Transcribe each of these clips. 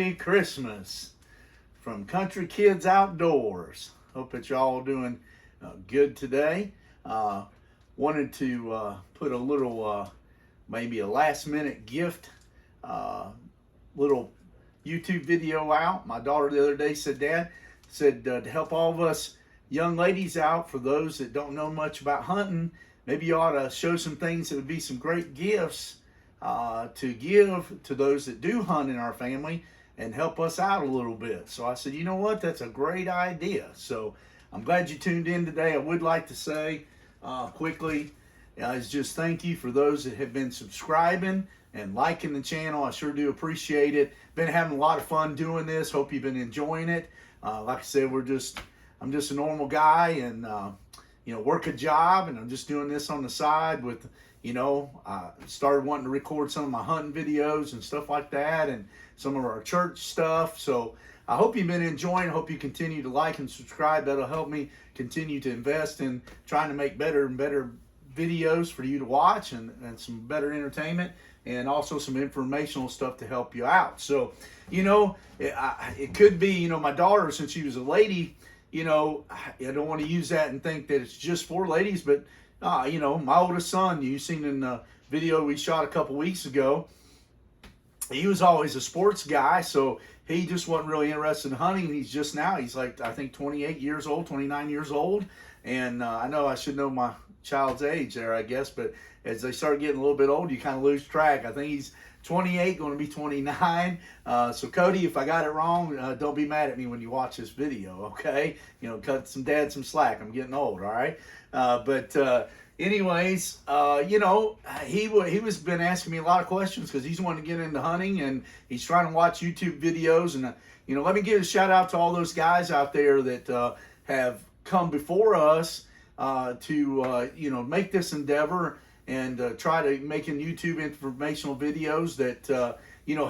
Merry Christmas from Country Kids Outdoors. Hope that y'all all doing good today. Wanted to put a little, maybe a last minute gift, little YouTube video out. My daughter the other day said, Dad, to help all of us young ladies out, for those that don't know much about hunting, maybe you ought to show some things that would be some great gifts to give to those that do hunt in our family and help us out a little bit. So I said, you know what, that's a great idea. So I'm glad you tuned in today. I would like to say quickly is just thank you for those that have been subscribing and liking the channel. I sure do appreciate it. Been having a lot of fun doing this. Hope you've been enjoying it. Like I said, I'm just a normal guy, and work a job, and I'm just doing this on the side with, I started wanting to record some of my hunting videos and stuff like that, and some of our church stuff. So I hope you've been enjoying. I hope you continue to like and subscribe. That'll help me continue to invest in trying to make better and better videos for you to watch, and some better entertainment, and also some informational stuff to help you out. So, it could be, my daughter, since she was a lady, I don't want to use that and think that it's just for ladies, but my oldest son, you've seen in the video we shot a couple weeks ago, he was always a sports guy, so he just wasn't really interested in hunting. He's like, I think 28 years old, 29 years old, and I know I should know my child's age there, I guess, but as they start getting a little bit older, you kind of lose track. I think he's 28, going to be 29. So Cody, if I got it wrong, don't be mad at me when you watch this video, okay? Cut some dad some slack. I'm getting old, all right? Anyways, he was been asking me a lot of questions because he's wanting to get into hunting, and he's trying to watch YouTube videos. And, let me give a shout out to all those guys out there that have come before us to make this endeavor and try to making YouTube informational videos that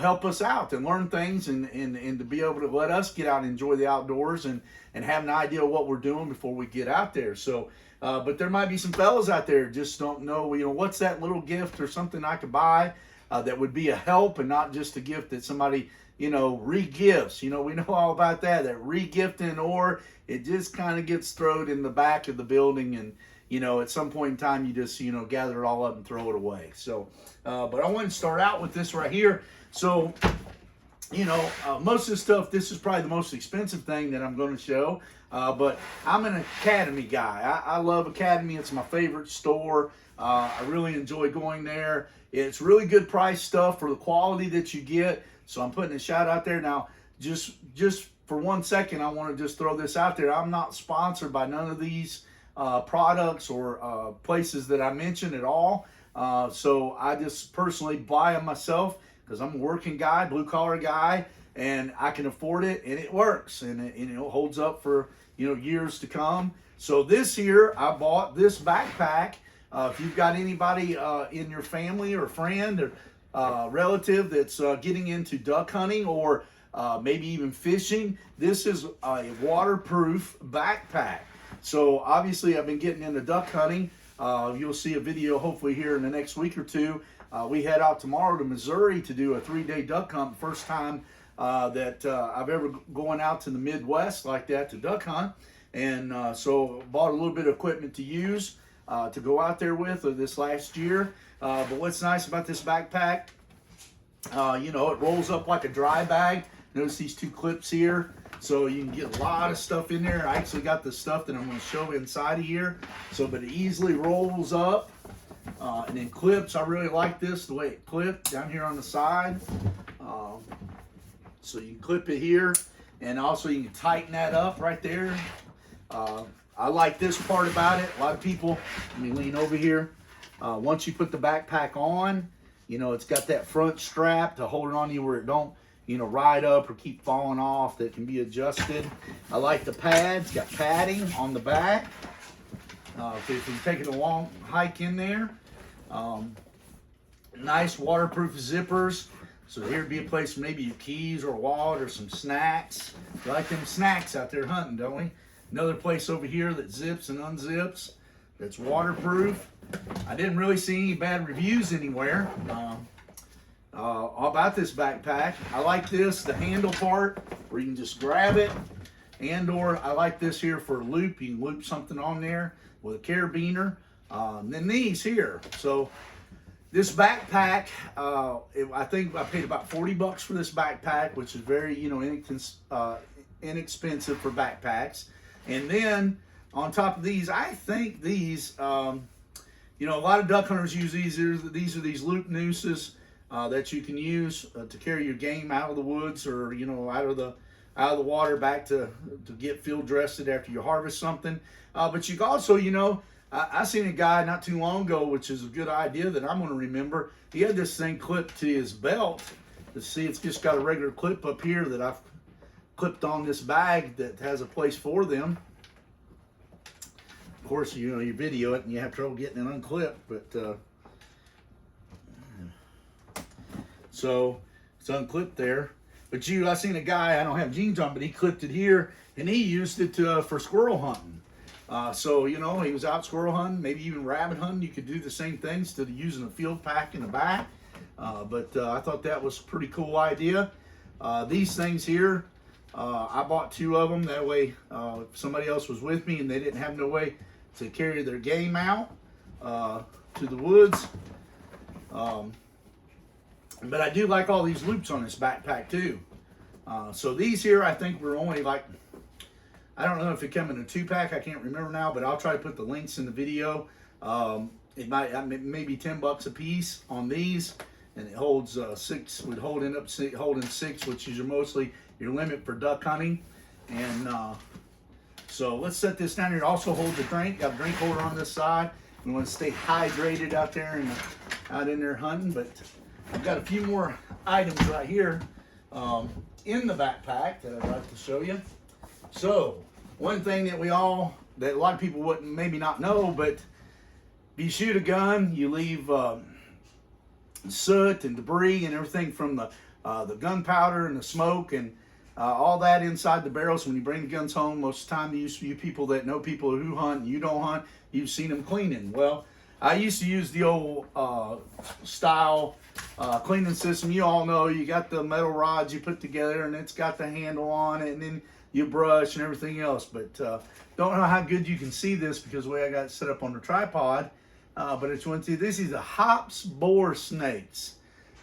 help us out and learn things, and to be able to let us get out and enjoy the outdoors and have an idea of what we're doing before we get out there. So but there might be some fellas out there just don't know, what's that little gift or something I could buy that would be a help, and not just a gift that somebody re-gifts. We know all about that re-gifting, or it just kind of gets thrown in the back of the building, and at some point in time, you just, gather it all up and throw it away. So, but I want to start out with this right here. So, most of the stuff, this is probably the most expensive thing that I'm going to show. But I'm an Academy guy. I love Academy. It's my favorite store. I really enjoy going there. It's really good price stuff for the quality that you get. So I'm putting a shout out there. Now, just for 1 second, I want to just throw this out there. I'm not sponsored by none of these products or places that I mentioned at all. So I just personally buy them myself because I'm a working guy, blue collar guy, and I can afford it, and it works, and it holds up for years to come. So this here, I bought this backpack. If you've got anybody in your family or friend or relative that's getting into duck hunting or maybe even fishing, this is a waterproof backpack. So obviously I've been getting into duck hunting. You'll see a video hopefully here in the next week or two. We head out tomorrow to Missouri to do a 3-day duck hunt. First time that I've ever going out to the Midwest like that to duck hunt. And so bought a little bit of equipment to use to go out there with this last year. But what's nice about this backpack, it rolls up like a dry bag. Notice these 2 clips here. So you can get a lot of stuff in there. I actually got the stuff that I'm going to show inside of here. But it easily rolls up and then clips. I really like this, the way it clipped down here on the side. So you can clip it here, and also you can tighten that up right there. I like this part about it. A lot of people, let me lean over here. Once you put the backpack on, it's got that front strap to hold it on you where it don't ride up or keep falling off, that can be adjusted. I like the pads, got padding on the back. If you're taking a long hike in there. Nice waterproof zippers. So here'd be a place for maybe your keys or wallet or some snacks. We like them snacks out there hunting, don't we? Another place over here that zips and unzips. That's waterproof. I didn't really see any bad reviews anywhere. all about this backpack. I like this, the handle part, where you can just grab it. And or I like this here for a loop. You can loop something on there with a carabiner. And then these here. So this backpack, I think I paid about $40 for this backpack, which is very, inexpensive for backpacks. And then on top of these, I think these, a lot of duck hunters use these. These are these loop nooses that you can use to carry your game out of the woods, or out of the water back to get field dressed after you harvest something. But you can also, I seen a guy not too long ago, which is a good idea that I'm going to remember. He had this thing clipped to his belt. Let's see, it's just got a regular clip up here that I've clipped on this bag that has a place for them. Of course, you video it and you have trouble getting it unclipped, but so it's unclipped there. But I seen a guy, I don't have jeans on, but he clipped it here, and he used it for squirrel hunting. So, he was out squirrel hunting, maybe even rabbit hunting. You could do the same thing instead of using a field pack in the back. But I thought that was a pretty cool idea. These things here, I bought 2 of them. That way, if somebody else was with me and they didn't have no way to carry their game out to the woods. But I do like all these loops on this backpack too. So these here, I think were only like, I don't know if it come in a 2-pack. I can't remember now, but I'll try to put the links in the video. It might maybe $10 a piece on these, and it holds 6. Would end up holding 6, which is mostly your limit for duck hunting. And so let's set this down here. It also holds a drink. Got a drink holder on this side. We want to stay hydrated out there and out in there hunting, but I've got a few more items right here in the backpack that I'd like to show you. So, one thing that a lot of people wouldn't maybe not know, but if you shoot a gun, you leave soot and debris and everything from the gunpowder and the smoke and all that inside the barrels. When you bring the guns home, most of the time you people that know people who hunt and you don't hunt, you've seen them cleaning. Well, I used to use the old style cleaning system. You all know you got the metal rods you put together and it's got the handle on it, and then you brush and everything else. But don't know how good you can see this because the way I got it set up on the tripod. But it's this is the hops bore snakes.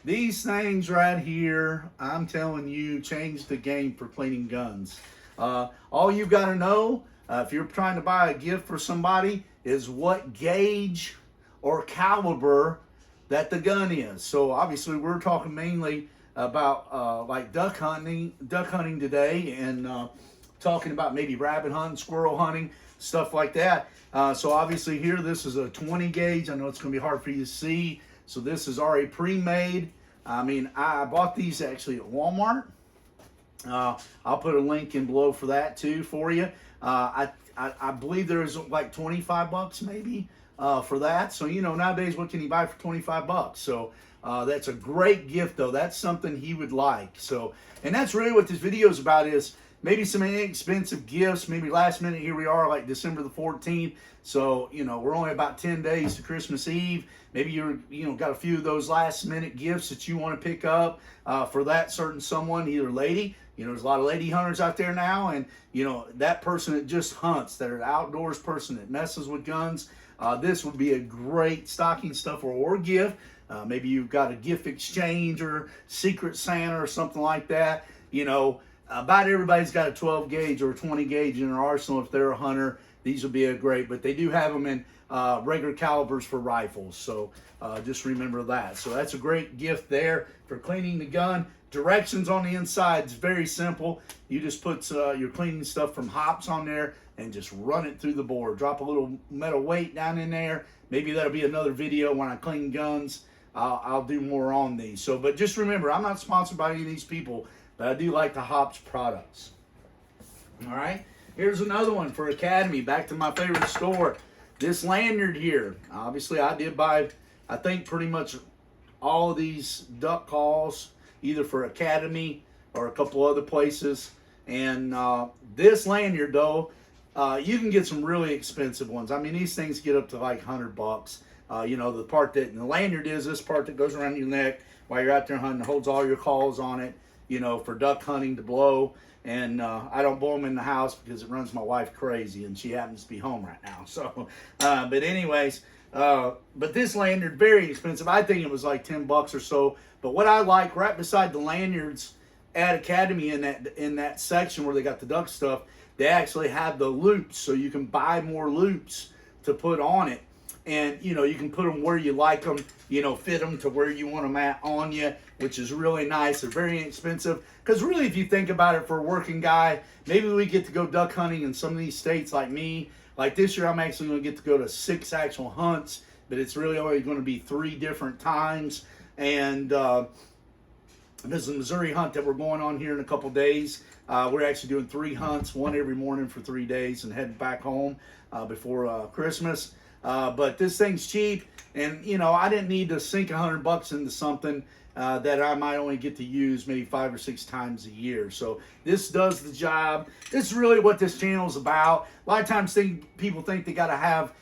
These things right here, I'm telling you, changed the game for cleaning guns. All you've got to know, if you're trying to buy a gift for somebody, is what gauge or caliber that the gun is. So obviously we're talking mainly about like duck hunting today, and talking about maybe rabbit hunting, squirrel hunting, stuff like that. So obviously here, this is a 20 gauge. I know it's going to be hard for you to see. So this is already pre-made. I mean, I bought these actually at Walmart. I'll put a link in below for that too for you. I believe there's like $25 maybe for that. So, nowadays, what can you buy for $25? So that's a great gift though. That's something he would like. So, and that's really what this video is about, is maybe some inexpensive gifts, maybe last minute. Here we are, like December the 14th. So, we're only about 10 days to Christmas Eve. Maybe you're, got a few of those last minute gifts that you want to pick up for that certain someone, either lady. There's a lot of lady hunters out there now, and, that person that just hunts, that are an outdoors person that messes with guns. This would be a great stocking stuffer or gift. Maybe you've got a gift exchange or Secret Santa or something like that. About everybody's got a 12 gauge or a 20 gauge in their arsenal if they're a hunter. These would be a great, but they do have them in regular calibers for rifles. So just remember that. So that's a great gift there for cleaning the gun. Directions on the inside is very simple. You just put your cleaning stuff from hops on there and just run it through the bore. Drop a little metal weight down in there. Maybe that'll be another video when I clean guns. I'll do more on these. So, but just remember, I'm not sponsored by any of these people, but I do like the hops products. All right, here's another one for Academy. Back to my favorite store. This lanyard here. Obviously, I did buy, I think, pretty much all of these duck calls, either for Academy or a couple other places. And this lanyard, though, you can get some really expensive ones. I mean, these things get up to like $100. The part that the lanyard is this part that goes around your neck while you're out there hunting. It holds all your calls on it, for duck hunting to blow. And I don't blow them in the house because it runs my wife crazy, and she happens to be home right now. So, but anyways, but this lanyard, very expensive. I think it was like $10 or so. But what I like, right beside the lanyards at Academy in that section where they got the duck stuff, they actually have the loops, so you can buy more loops to put on it. And, you can put them where you like them, fit them to where you want them at on you, which is really nice. They're very inexpensive. Because really, if you think about it, for a working guy, maybe we get to go duck hunting in some of these states like me. Like this year, I'm actually going to get to go to 6 actual hunts, but it's really only going to be 3 different times. And there's a Missouri hunt that we're going on here in a couple days. We're actually doing 3 hunts, 1 every morning for 3 days, and heading back home before Christmas. But this thing's cheap, and I didn't need to sink $100 into something that I might only get to use maybe 5 or 6 times a year. So this does the job. This is really what this channel is about. A lot of times people think they got to have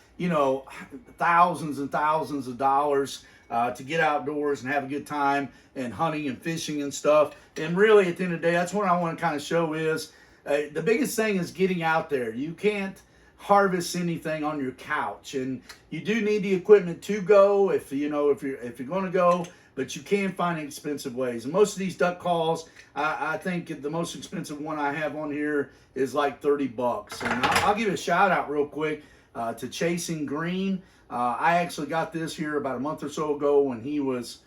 thousands and thousands of dollars to get outdoors and have a good time and hunting and fishing and stuff. And really, at the end of the day, that's what I want to kind of show is the biggest thing is getting out there. You can't harvest anything on your couch, and you do need the equipment to go if you're going to go, but you can find expensive ways. And most of these duck calls, I think the most expensive one I have on here is like $30. And I'll give a shout out real quick to Chasing Green. I actually got this here about a month or so ago when he was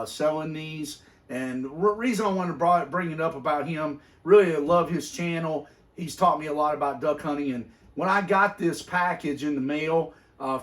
selling these. And the reason I wanted to bring it up about him, really I love his channel. He's taught me a lot about duck hunting. And when I got this package in the mail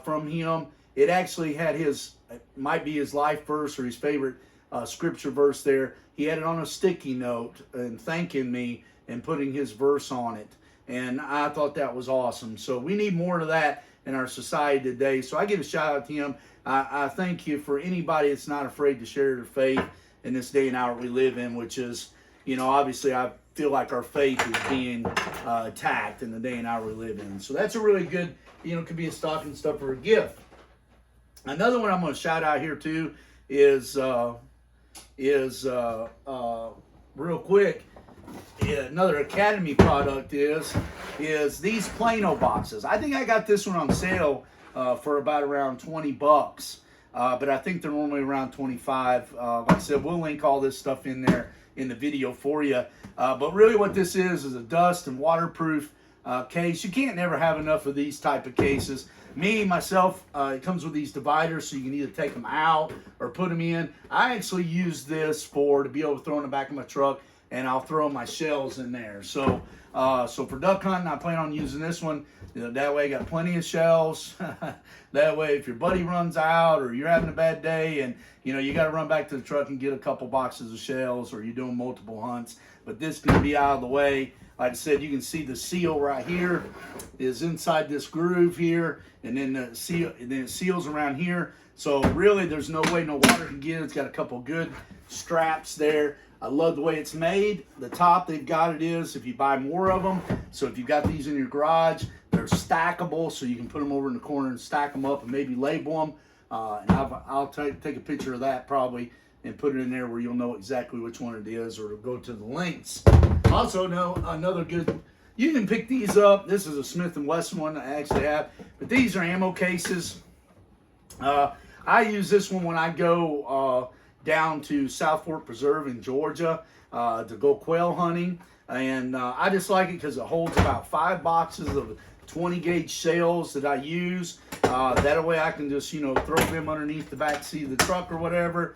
from him, it actually had it might be his life verse or his favorite scripture verse there. He had it on a sticky note and thanking me and putting his verse on it. And I thought that was awesome. So we need more of that in our society today. So I give a shout out to him. I thank you for anybody that's not afraid to share their faith in this day and hour we live in, which is, obviously I feel like our faith is being attacked in the day and hour we live in. So that's a really good, could be a stocking stuffer or a gift. Another one I'm going to shout out here too is real quick. Another Academy product is these Plano boxes. I think I got this one on sale for about around $20, but I think they're normally around 25. Like I said, we'll link all this stuff in there in the video for you. But really what this is a dust and waterproof case. You can't never have enough of these type of cases. Myself, it comes with these dividers, so you can either take them out or put them in. I actually use this to be able to throw in the back of my truck, and I'll throw my shells in there. So for duck hunting, I plan on using this one. That way I got plenty of shells. That way if your buddy runs out or you're having a bad day and you got to run back to the truck and get a couple boxes of shells, or you're doing multiple hunts, but this can be out of the way. Like I said, you can see the seal right here is inside this groove here, and then it seals around here. So really there's no way no water can get it. It's got a couple good straps there. I love the way it's made. The top they've got it is if you buy more of them. So if you've got these in your garage, they're stackable, so you can put them over in the corner and stack them up and maybe label them. And I'll take a picture of that probably and put it in there where you'll know exactly which one it is, or go to the links. Also, another good, you can pick these up. This is a Smith & Wesson one I actually have, but these are ammo cases. I use this one when I go down to South Fork Preserve in Georgia to go quail hunting, and I just like it because it holds about 5 boxes of 20 gauge shells that I use. That way I can just throw them underneath the back seat of the truck or whatever.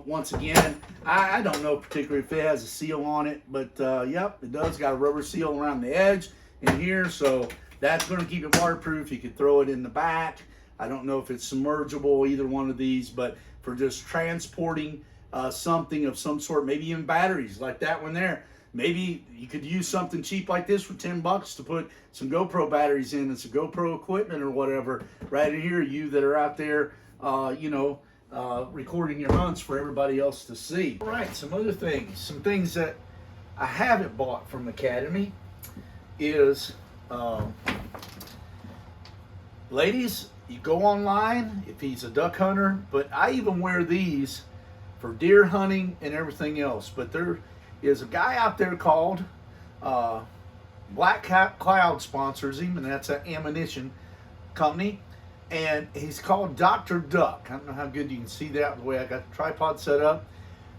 Once again, I don't know particularly if it has a seal on it, but yep, it does got a rubber seal around the edge in here, so that's going to keep it waterproof. You could throw it in the back. I don't know if it's submergible, either one of these, but for just transporting something of some sort, maybe even batteries like that one there. Maybe you could use something cheap like this for $10 to put some GoPro batteries in and some GoPro equipment or whatever right in here. You that are out there, recording your hunts for everybody else to see. All right, some other things, some things that I haven't bought from Academy is, ladies, you go online if he's a duck hunter, but I even wear these for deer hunting and everything else. But there is a guy out there called Black Cloud sponsors him, and that's an ammunition company. And he's called Dr. Duck. I don't know how good you can see that the way I got the tripod set up.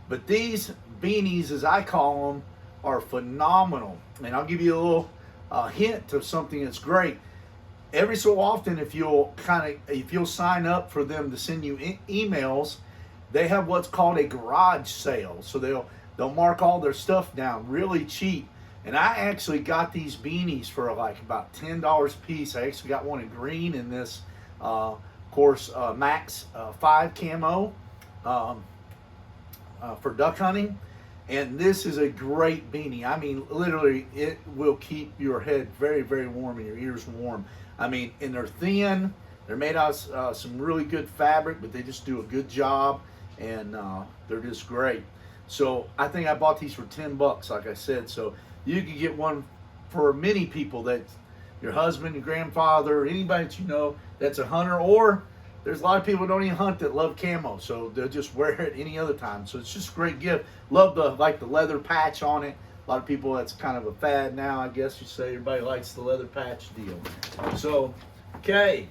But these beanies, as I call them, are phenomenal. And I'll give you a little hint of something that's great. Every so often, if you'll sign up for them to send you emails, they have what's called a garage sale. So they'll mark all their stuff down really cheap. And I actually got these beanies for like about $10 a piece. I actually got one in green in this, of course, Max 5 camo for duck hunting. And this is a great beanie. I mean, literally, it will keep your head very, very warm and your ears warm. I mean, and they're thin. They're made out of some really good fabric, but they just do a good job, and they're just great. So I think I bought these for $10, like I said. So you can get one for many people, that your husband, your grandfather, anybody that you know that's a hunter, or there's a lot of people who don't even hunt that love camo, so they'll just wear it any other time. So it's just a great gift. Love the leather patch on it. A lot of people, that's kind of a fad now, I guess you say. Everybody likes the leather patch deal. So, okay.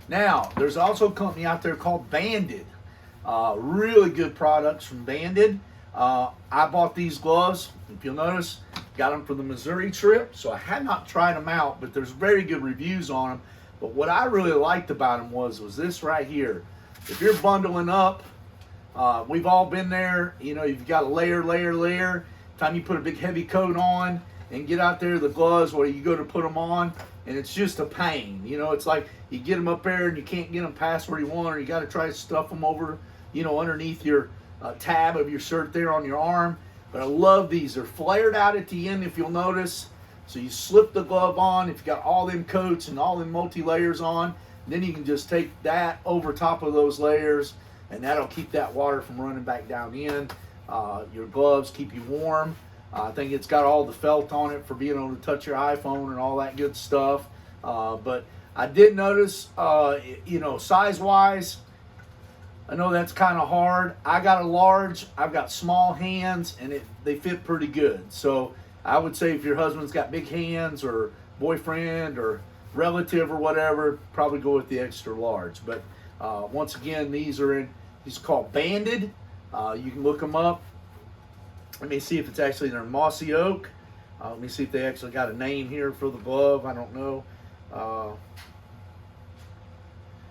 Now, there's also a company out there called Banded. Really good products from Banded. I bought these gloves, if you'll notice, got them for the Missouri trip, so I had not tried them out, but there's very good reviews on them. But what I really liked about them was this right here. If you're bundling up, we've all been there, you know, you've got a layer. Time you put a big heavy coat on and get out there, the gloves, where you go to put them on, and it's just a pain. You know, it's like you get them up there and you can't get them past where you want, or you got to try to stuff them over, you know, underneath your tab of your shirt there on your arm. But I love these. They're flared out at the end, if you'll notice. So you slip the glove on, if you got all them coats and all them multi-layers on, then you can just take that over top of those layers, and that'll keep that water from running back down in. Your gloves keep you warm. I think it's got all the felt on it for being able to touch your iPhone and all that good stuff. But I did notice, you know, size-wise, I know that's kind of hard. I got a large, I've got small hands, and they fit pretty good. So I would say if your husband's got big hands, or boyfriend or relative or whatever, probably go with the extra large. But once again, these called Banded. You can look them up. Let me see if it's actually their mossy oak. Let me see if they actually got a name here for the glove. I don't know.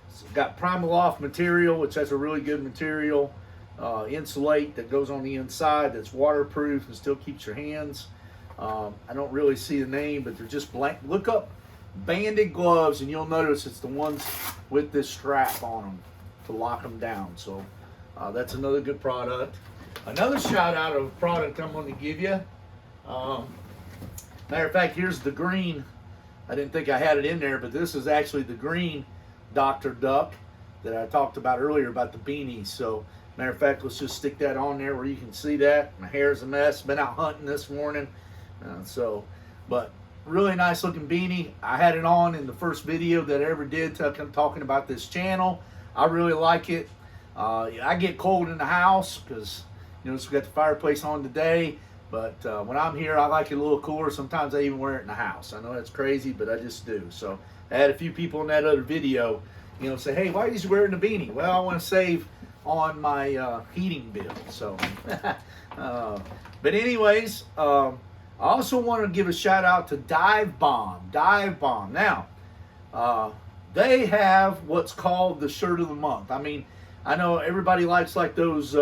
It's got Primaloft material, which has a really good material. Insulate that goes on the inside, that's waterproof and still keeps your hands. I don't really see the name, but they're just blank. Look up Banded gloves, and you'll notice it's the ones with this strap on them to lock them down. So that's another good product. Another shout out of a product I'm going to give you. Matter of fact, here's the green. I didn't think I had it in there, but this is actually the green Dr. Duck that I talked about earlier about the beanies. So matter of fact, let's just stick that on there where you can see that. My hair's a mess. Been out hunting this morning. But really nice looking beanie. I had it on in the first video that I ever did talking about this channel. I really like it. I get cold in the house because, you know, we got the fireplace on today. But when I'm here, I like it a little cooler. Sometimes I even wear it in the house. I know that's crazy, but I just do. So I had a few people in that other video, you know, say, hey, why are you wearing a beanie? Well, I want to save on my heating bill. So, but anyways, I also want to give a shout out to Dive Bomb. Dive Bomb. Now, they have what's called the shirt of the month. I mean, I know everybody likes like those,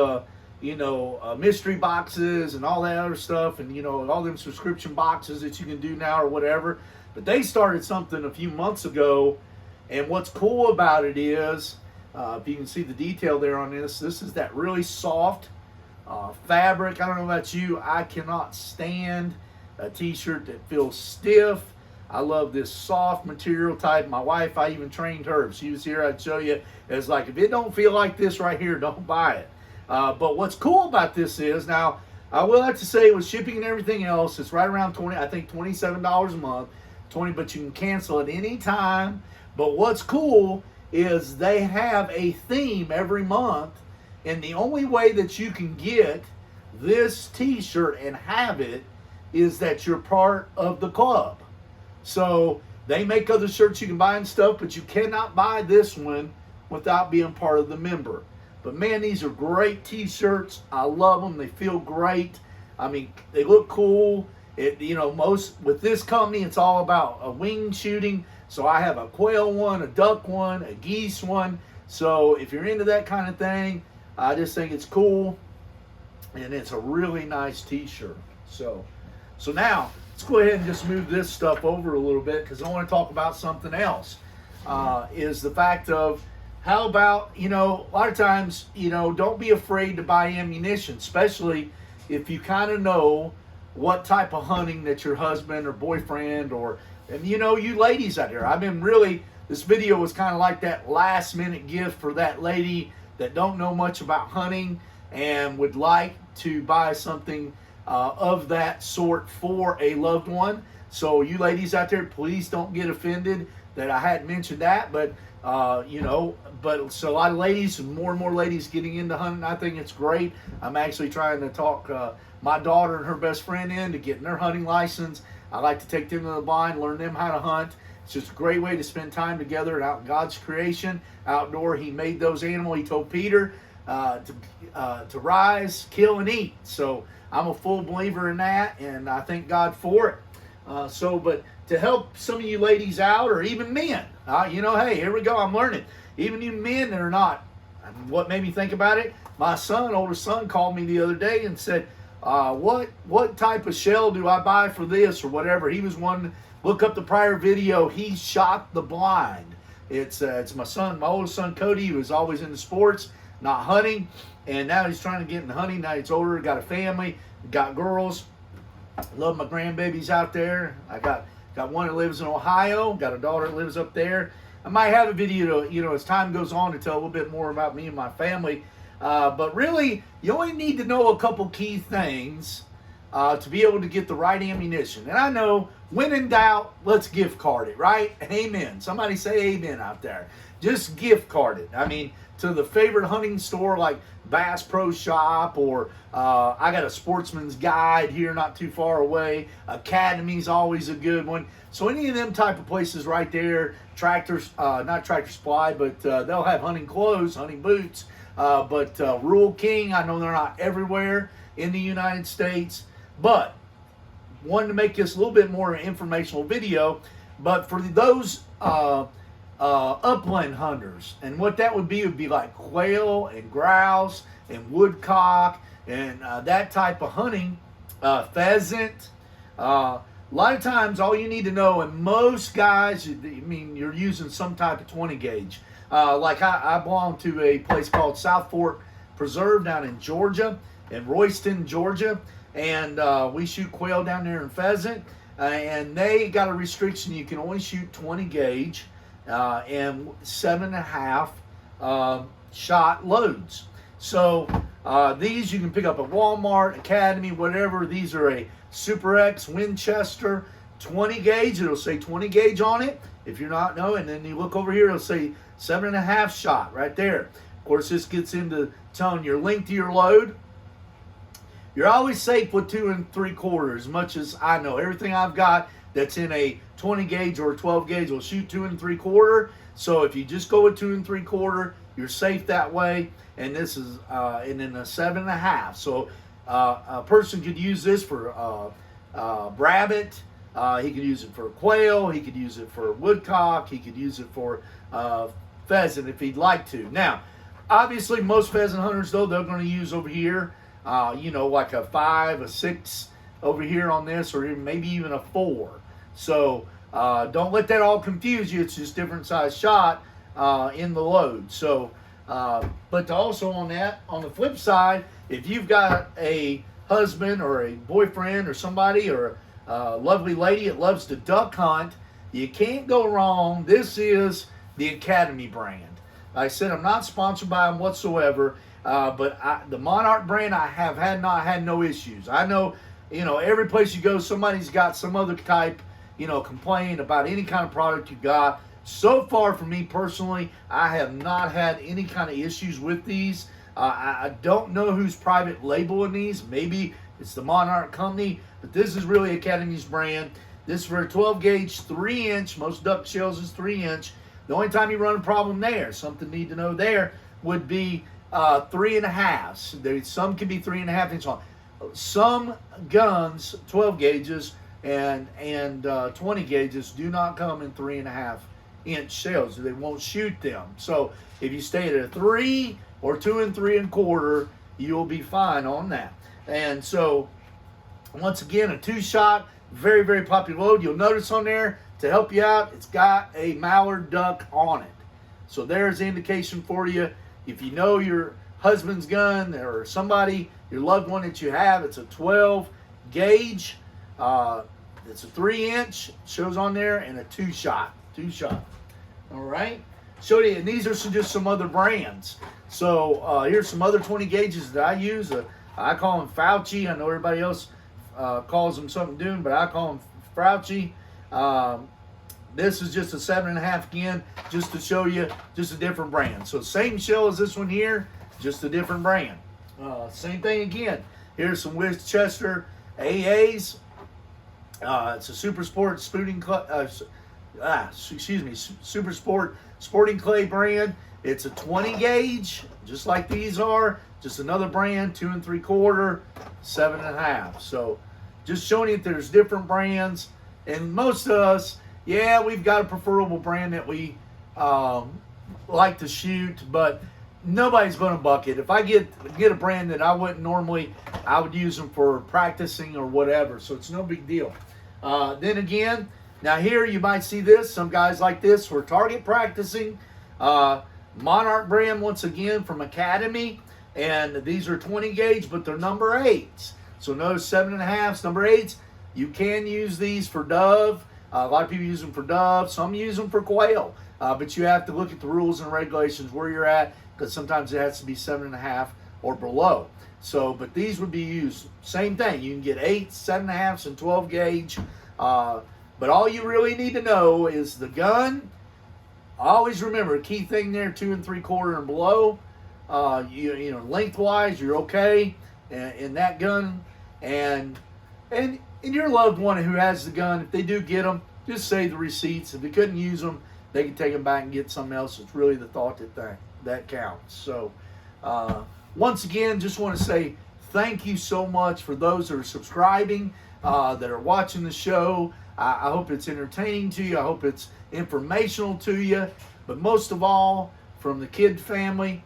you know, mystery boxes and all that other stuff, and, you know, all them subscription boxes that you can do now or whatever. But they started something a few months ago, and what's cool about it is, if you can see the detail there on this is that really soft fabric. I don't know about you, I cannot stand a t-shirt that feels stiff. I love this soft material type. My wife, I even trained her. If she was here, I'd show you. It's like, if it don't feel like this right here, don't buy it. But what's cool about this is, now, I will have to say, with shipping and everything else, it's right around $27 a month. But you can cancel at any time. But what's cool is they have a theme every month, And the only way that you can get this t-shirt and have it is that you're part of the club. So they make other shirts you can buy and stuff, but you cannot buy this one without being part of the member. But man, these are great t-shirts. I love them. They feel great. I mean, they look cool. Most with this company, it's all about a wing shooting. So I have a quail one, a duck one, a geese one. So if you're into that kind of thing, I just think it's cool. And it's a really nice t-shirt. So now let's go ahead and just move this stuff over a little bit, because I want to talk about something else. Is the fact of, how about, a lot of times, don't be afraid to buy ammunition, especially if you kind of know what type of hunting that your husband or boyfriend and you ladies out there. This video was kind of like that last minute gift for that lady that don't know much about hunting and would like to buy something of that sort for a loved one. So you ladies out there, please don't get offended that I hadn't mentioned that, but so a lot of ladies and more ladies getting into hunting. I think it's great. I'm actually trying to talk my daughter and her best friend into getting their hunting license. I like to take them to the blind, learn them how to hunt. It's just a great way to spend time together and out in God's creation, outdoor. He made those animals. He told Peter to rise, kill, and eat. So I'm a full believer in that, and I thank God for it. But to help some of you ladies out, or even men, hey, here we go, I'm learning. Even you men that are not, what made me think about it, my oldest son called me the other day and said, what type of shell do I buy for this or whatever? He was one, look up the prior video, he shot the blind. It's my oldest son, Cody, who was always into sports, not hunting, and now he's trying to get into hunting. Now he's older, got a family, got girls. Love my grandbabies out there. I got one that lives in Ohio, got a daughter that lives up there. I might have a video as time goes on, to tell a little bit more about me and my family. But really, you only need to know a couple key things to be able to get the right ammunition. And I know, when in doubt, let's gift card it, right? Amen. Somebody say amen out there. Just gift card it. I mean, to the favorite hunting store like Bass Pro Shop, or I got a Sportsman's Guide here not too far away. Academy's always a good one. So any of them type of places right there, Tractors, not Tractor Supply, but they'll have hunting clothes, hunting boots. But Rural King, I know they're not everywhere in the United States, but wanted to make this a little bit more informational video. But for those upland hunters, and what that would be like quail and grouse and woodcock and that type of hunting, pheasant. A lot of times, all you need to know, and most guys, you're using some type of 20 gauge. Like I belong to a place called South Fork Preserve down in Georgia, in Royston, Georgia, and we shoot quail down there and pheasant, and they got a restriction. You can only shoot 20 gauge and 7.5 shot loads. So these you can pick up at Walmart, Academy, whatever. These are a Super X Winchester 20 gauge. It'll say 20 gauge on it if you're not knowing. And then you look over here, it'll say 7.5 shot right there. Of course, this gets into telling your length of your load. You're always safe with 2 3/4, as much as I know. Everything I've got that's in a 20 gauge or a 12 gauge will shoot 2 3/4. So if you just go with 2 3/4, you're safe that way. And this is and then a 7.5. So a person could use this for rabbit. He could use it for quail. He could use it for woodcock. He could use it for pheasant if he'd like to. Now, obviously, most pheasant hunters, though, they're going to use over here, like a 5, a 6 over here on this, or maybe even a 4. So don't let that all confuse you. It's just different size shot in the load. So, but also on the flip side, if you've got a husband or a boyfriend or somebody or a lovely lady that loves to duck hunt, you can't go wrong. This is the Academy brand. Like I said, I'm not sponsored by them whatsoever, but the Monarch brand, I have not had no issues. I know, every place you go, somebody's got some other type, complaint about any kind of product you got. So far, for me personally, I have not had any kind of issues with these. I don't know who's private labeling these. Maybe it's the Monarch Company, but this is really Academy's brand. This is for a 12 gauge, 3 inch. Most duck shells is 3 inch. The only time you run a problem there, something you need to know there, would be 3.5. Some can be 3.5 inch long. Some guns, 12 gauges and 20 gauges, do not come in 3.5 inch shells. They won't shoot them. So if you stay at a 3 or 2 3/4, you'll be fine on that. And so once again, a 2-shot, very, very popular load. You'll notice on there, to help you out, it's got a mallard duck on it. So there's the indication for you. If you know your husband's gun or somebody, your loved one that you have, it's a 12 gauge. It's a 3 inch, shows on there, and a 2-shot. All right. Show you, and these are just some other brands. So here's some other 20 gauges that I use. I call them Fauci. I know everybody else calls them something different, but I call them Fauci. This is just a 7.5 again, just to show you just a different brand. So same shell as this one here, just a different brand. Same thing again. Here's some Winchester AAs. It's a Super Sport Super Sport Sporting Clay brand. It's a 20 gauge, just like these are. Just another brand, 2 3/4, 7.5. So just showing you that there's different brands. And most of us, yeah, we've got a preferable brand that we like to shoot, but nobody's going to buck it. If I get a brand that I wouldn't normally, I would use them for practicing or whatever. So it's no big deal. Then again, now here you might see this. Some guys like this for target practicing. Monarch brand, once again, from Academy. And these are 20 gauge, but they're number 8s. So notice 7.5s, number 8s. You can use these for dove. A lot of people use them for dove. Some use them for quail. But you have to look at the rules and regulations where you're at, because sometimes it has to be 7.5 or below. So, but these would be used. Same thing. You can get 8s, 7.5s, and 12 gauge. But all you really need to know is the gun. Always remember, key thing there, 2 3/4 and below. You know, lengthwise, you're okay in that gun. And your loved one who has the gun, if they do get them, just save the receipts. If they couldn't use them, they can take them back and get something else. It's really the thought that counts. So, once again, just want to say thank you so much for those that are subscribing, that are watching the show. I hope it's entertaining to you. I hope it's informational to you. But most of all, from the Kid family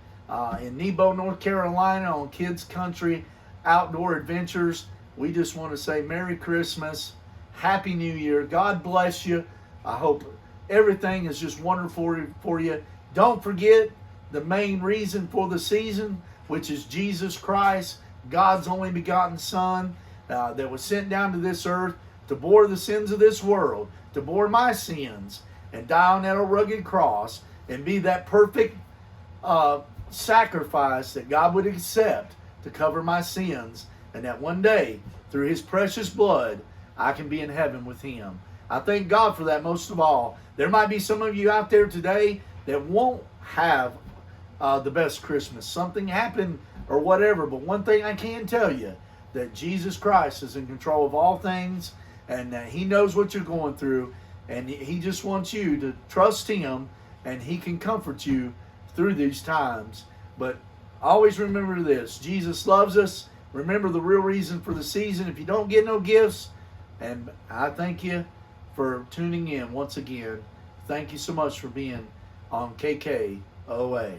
in Nebo, North Carolina, on Kids Country Outdoor Adventures, we just want to say Merry Christmas, Happy New Year. God bless you. I hope everything is just wonderful for you. Don't forget the main reason for the season, which is Jesus Christ, God's only begotten Son, that was sent down to this earth to bore the sins of this world, to bore my sins, and die on that rugged cross, and be that perfect sacrifice that God would accept to cover my sins, and that one day, through His precious blood, I can be in heaven with Him. I thank God for that most of all. There might be some of you out there today that won't have the best Christmas. Something happened or whatever, but one thing I can tell you, that Jesus Christ is in control of all things, and that He knows what you're going through, and He just wants you to trust Him, and He can comfort you through these times. But always remember this, Jesus loves us. Remember the real reason for the season. If you don't get no gifts, and I thank you for tuning in once again. Thank you so much for being on KKOA.